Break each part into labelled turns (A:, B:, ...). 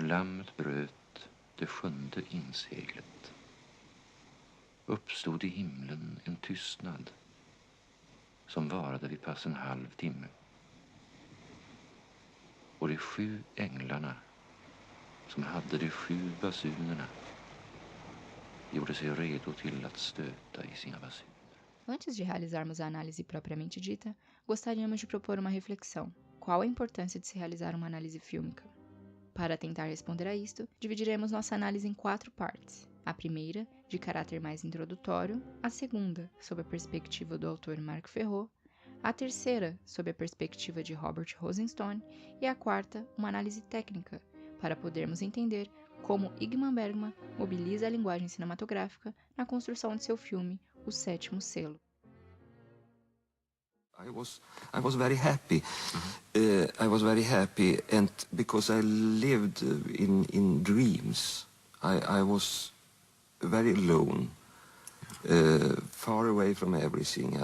A: lammet bröt det 7:e inseglet uppstod i himlen en tystnad som varade vid pass en halv timme. Och de 7 änglarna som hade de 7 basunerna gjorde sig redo till att stöta i sina basuner.
B: Antes de realizarmos a análise propriamente dita, gostaríamos de propor uma reflexão. Qual a importância de se realizar uma análise fílmica? Para tentar responder a isto, dividiremos nossa análise em 4 partes. A primeira, de caráter mais introdutório, a segunda, sob a perspectiva do autor Marc Ferraud, a terceira, sob a perspectiva de Robert Rosenstone, e a quarta, uma análise técnica, para podermos entender como Ingmar Bergman mobiliza a linguagem cinematográfica na construção de seu filme O Sétimo Selo.
C: I was very happy. I was very happy, and because I lived in dreams. I was very alone, far away from everything.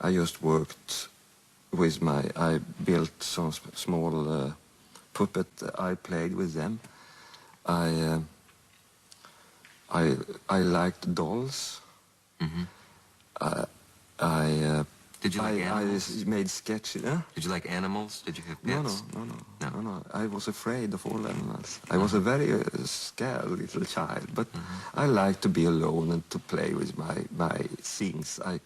C: I just worked with I built some small puppet. I played with them. I liked dolls.
D: Did you like animals?
C: I made sketches.
D: Did you like animals? Did you have pets?
C: No. I was afraid of all animals. I was a very scared little child, but I liked to be alone and to play with my things. I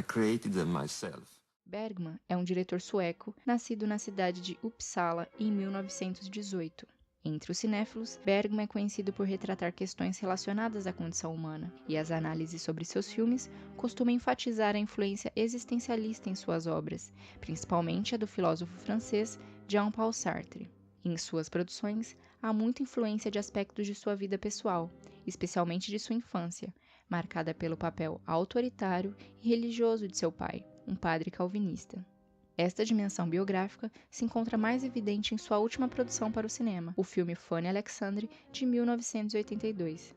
C: created them myself.
B: Bergman é um diretor sueco, nascido na cidade de Uppsala em 1918. Entre os cinéfilos, Bergman é conhecido por retratar questões relacionadas à condição humana, e as análises sobre seus filmes costumam enfatizar a influência existencialista em suas obras, principalmente a do filósofo francês Jean-Paul Sartre. Em suas produções, há muita influência de aspectos de sua vida pessoal, especialmente de sua infância, marcada pelo papel autoritário e religioso de seu pai, um padre calvinista. Esta dimensão biográfica se encontra mais evidente em sua última produção para o cinema, o filme Fanny Alexandre, de 1982.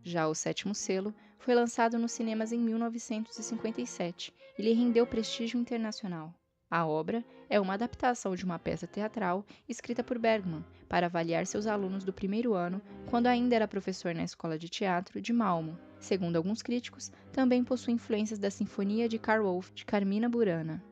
B: Já O Sétimo Selo foi lançado nos cinemas em 1957 e lhe rendeu prestígio internacional. A obra é uma adaptação de uma peça teatral escrita por Bergman para avaliar seus alunos do primeiro ano, quando ainda era professor na Escola de Teatro de Malmö. Segundo alguns críticos, também possui influências da Sinfonia de Karl Wolff de Carmina Burana.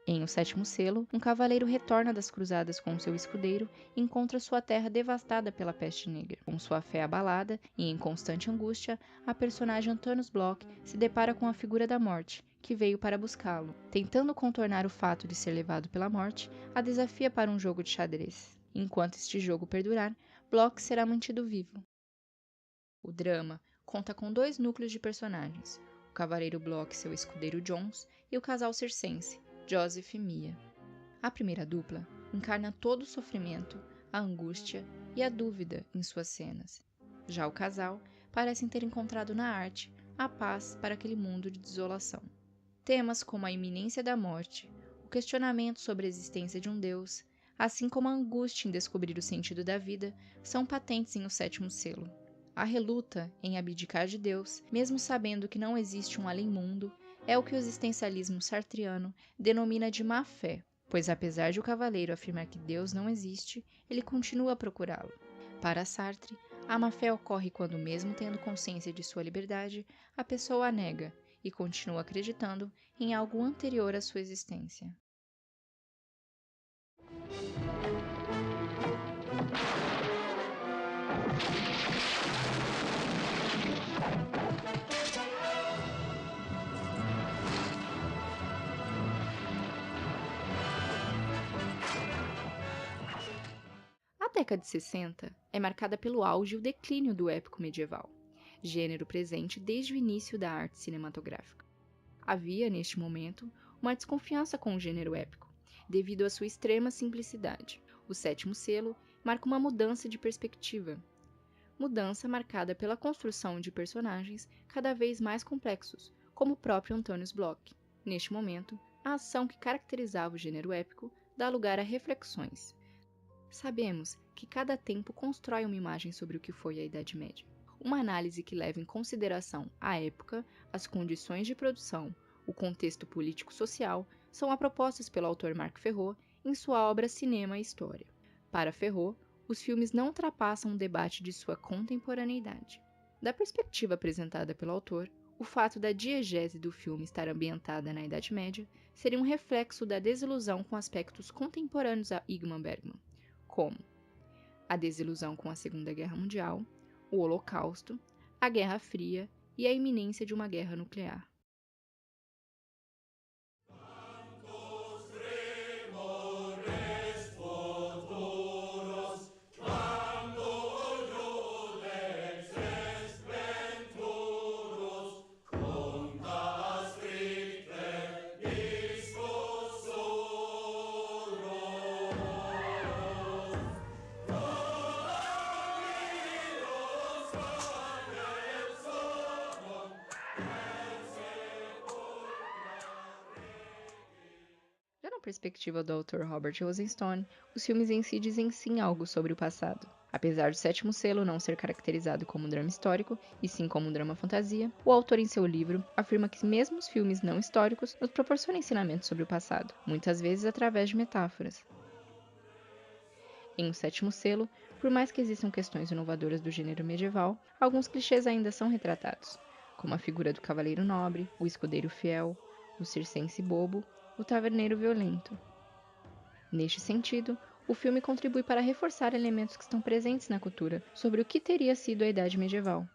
B: Em O Sétimo Selo, um cavaleiro retorna das cruzadas com seu escudeiro e encontra sua terra devastada pela peste negra. Com sua fé abalada e em constante angústia, a personagem Antonius Bloch se depara com a figura da morte, que veio para buscá-lo. Tentando contornar o fato de ser levado pela morte, a desafia para um jogo de xadrez. Enquanto este jogo perdurar, Bloch será mantido vivo. O drama conta com 2 núcleos de personagens, o cavaleiro Bloch e seu escudeiro Jones, e o casal circense, Joseph e Mia. A primeira dupla encarna todo o sofrimento, a angústia e a dúvida em suas cenas. Já o casal parece ter encontrado na arte a paz para aquele mundo de desolação. Temas como a iminência da morte, o questionamento sobre a existência de um Deus, assim como a angústia em descobrir o sentido da vida, são patentes em O Sétimo Selo. A reluta em abdicar de Deus, mesmo sabendo que não existe um além-mundo, é o que o existencialismo sartriano denomina de má-fé, pois apesar de o cavaleiro afirmar que Deus não existe, ele continua a procurá-lo. Para Sartre, a má-fé ocorre quando, mesmo tendo consciência de sua liberdade, a pessoa a nega e continua acreditando em algo anterior à sua existência. A década de 60 é marcada pelo auge e o declínio do épico medieval, gênero presente desde o início da arte cinematográfica. Havia, neste momento, uma desconfiança com o gênero épico, devido à sua extrema simplicidade. O Sétimo Selo marca uma mudança de perspectiva. Mudança marcada pela construção de personagens cada vez mais complexos, como o próprio Antonius Bloch. Neste momento, a ação que caracterizava o gênero épico dá lugar a reflexões. Sabemos que cada tempo constrói uma imagem sobre o que foi a Idade Média. Uma análise que leva em consideração a época, as condições de produção, o contexto político-social, são propostas pelo autor Marc Ferraud em sua obra Cinema e História. Para Ferrot, os filmes não ultrapassam um debate de sua contemporaneidade. Da perspectiva apresentada pelo autor, o fato da diegese do filme estar ambientada na Idade Média seria um reflexo da desilusão com aspectos contemporâneos a Ingmar Bergman, como a desilusão com a Segunda Guerra Mundial, o Holocausto, a Guerra Fria e a iminência de uma guerra nuclear. Perspectiva do autor Robert Rosenstone, os filmes em si dizem sim algo sobre o passado. Apesar do Sétimo Selo não ser caracterizado como um drama histórico, e sim como um drama fantasia, o autor em seu livro afirma que mesmo os filmes não históricos nos proporcionam ensinamentos sobre o passado, muitas vezes através de metáforas. Em O Sétimo Selo, por mais que existam questões inovadoras do gênero medieval, alguns clichês ainda são retratados, como a figura do cavaleiro nobre, o escudeiro fiel, o circense bobo, o taverneiro violento. Neste sentido, o filme contribui para reforçar elementos que estão presentes na cultura sobre o que teria sido a Idade Medieval,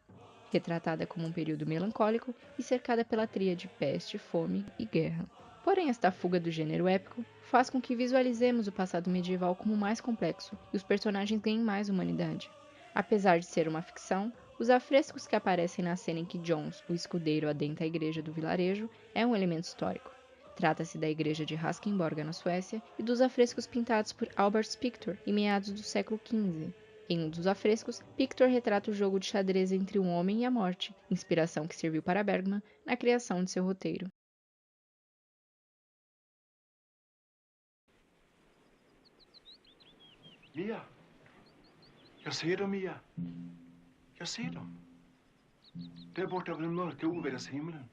B: retratada como um período melancólico e cercada pela tríade peste, fome e guerra. Porém, esta fuga do gênero épico faz com que visualizemos o passado medieval como mais complexo e os personagens ganhem mais humanidade. Apesar de ser uma ficção, os afrescos que aparecem na cena em que Jones, o escudeiro, adentra a igreja do vilarejo, é um elemento histórico. Trata-se da igreja de Raskenborga, na Suécia, e dos afrescos pintados por Albert Pictor em meados do século XV. Em um dos afrescos, Pictor retrata o jogo de xadrez entre um homem e a morte, inspiração que serviu para Bergman na criação de seu roteiro.
E: Mia! Jag ser dem, Mia. Jag ser dem. Där borta över den mörka ovädershimlen.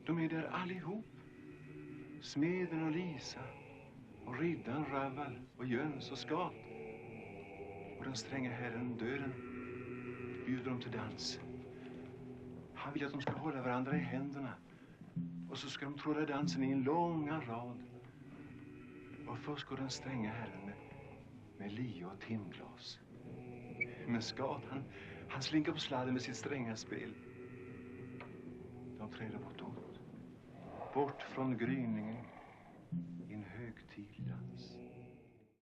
E: De är där allihop. Smeden och Lisa. Och riddaren Raval och Jöns och Skat. Och den stränga herren döden bjuder dem till dans. Han vill att de ska hålla varandra i händerna. Och så ska de tråda dansen i en långa rad. Och först går den stränga herren med lia och timglas. Men Skat, han slinker på sladden med sitt stränga spel. De träder bortåt. Bort från gryningen i en högtidlig dans.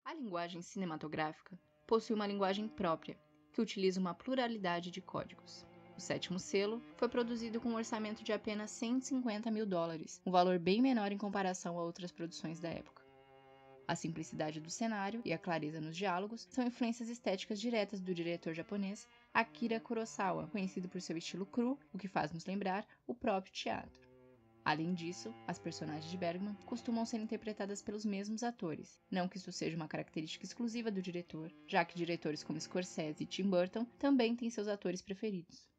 B: A linguagem cinematográfica possui uma linguagem própria, que utiliza uma pluralidade de códigos. O Sétimo Selo foi produzido com um orçamento de apenas $150 mil, um valor bem menor em comparação a outras produções da época. A simplicidade do cenário e a clareza nos diálogos são influências estéticas diretas do diretor japonês Akira Kurosawa, conhecido por seu estilo cru, o que faz nos lembrar o próprio teatro. Além disso, as personagens de Bergman costumam ser interpretadas pelos mesmos atores, não que isso seja uma característica exclusiva do diretor, já que diretores como Scorsese e Tim Burton também têm seus atores preferidos.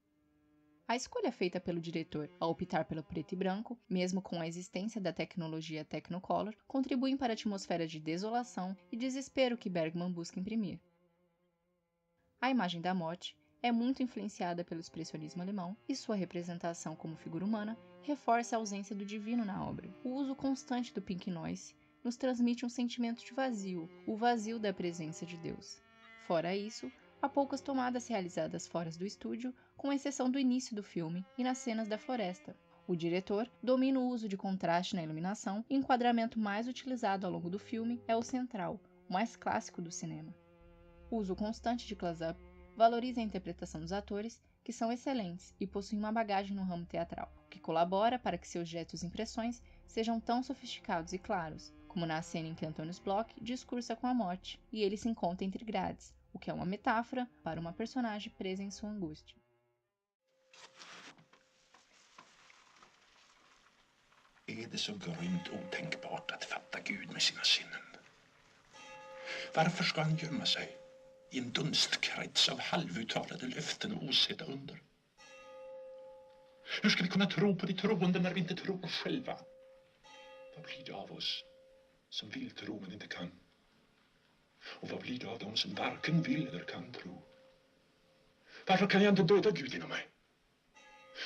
B: A escolha feita pelo diretor ao optar pelo preto e branco, mesmo com a existência da tecnologia Technicolor, contribuem para a atmosfera de desolação e desespero que Bergman busca imprimir. A imagem da morte é muito influenciada pelo expressionismo alemão e sua representação como figura humana reforça a ausência do divino na obra. O uso constante do pink noise nos transmite um sentimento de vazio, o vazio da presença de Deus. Fora isso, há poucas tomadas realizadas fora do estúdio, com exceção do início do filme e nas cenas da floresta. O diretor domina o uso de contraste na iluminação e o enquadramento mais utilizado ao longo do filme é o central, o mais clássico do cinema. O uso constante de close-up valoriza a interpretação dos atores, que são excelentes e possuem uma bagagem no ramo teatral, o que colabora para que seus gestos e impressões sejam tão sofisticados e claros, como na cena em que Antonius Bloch discursa com a morte e ele se encontra entre grades, o que é uma metáfora para uma personagem presa em sua angústia.
F: Är det så grymt otänkbart att fatta Gud med sina sinnen? Varför ska han gömma sig i en dunstkrets av halvuttalade löften och osedda under? Hur ska vi kunna tro på de troende när vi inte tror själva? Vad blir det av oss som vill tro men inte kan? Och vad blir det av dem som varken vill eller kan tro? Varför kan jag inte döda Gud inom mig?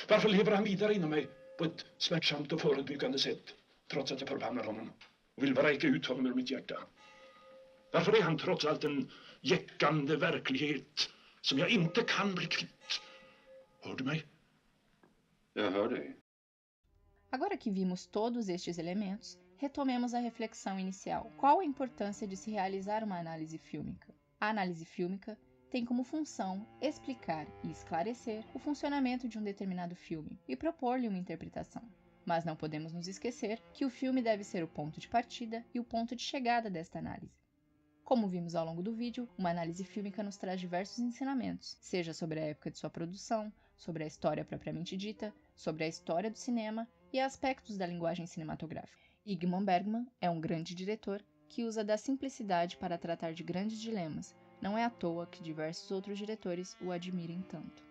F: Varför lever han vidare inom mig på ett smärtsamt och förebyggande sätt, trots att jag förbannar honom och vill vräka ut honom ur mitt hjärta? Varför är han trots allt en jäckande verklighet som jag inte kan bli kvitt? Hör du mig?
E: Jag hör dig.
B: Agora que vimos todos estes elementos, retomemos a reflexão inicial. Qual a importância de se realizar uma análise fílmica? A análise fílmica tem como função explicar e esclarecer o funcionamento de um determinado filme e propor-lhe uma interpretação. Mas não podemos nos esquecer que o filme deve ser o ponto de partida e o ponto de chegada desta análise. Como vimos ao longo do vídeo, uma análise fílmica nos traz diversos ensinamentos, seja sobre a época de sua produção, sobre a história propriamente dita, sobre a história do cinema e aspectos da linguagem cinematográfica. Ingmar Bergman é um grande diretor que usa da simplicidade para tratar de grandes dilemas. Não é à toa que diversos outros diretores o admirem tanto.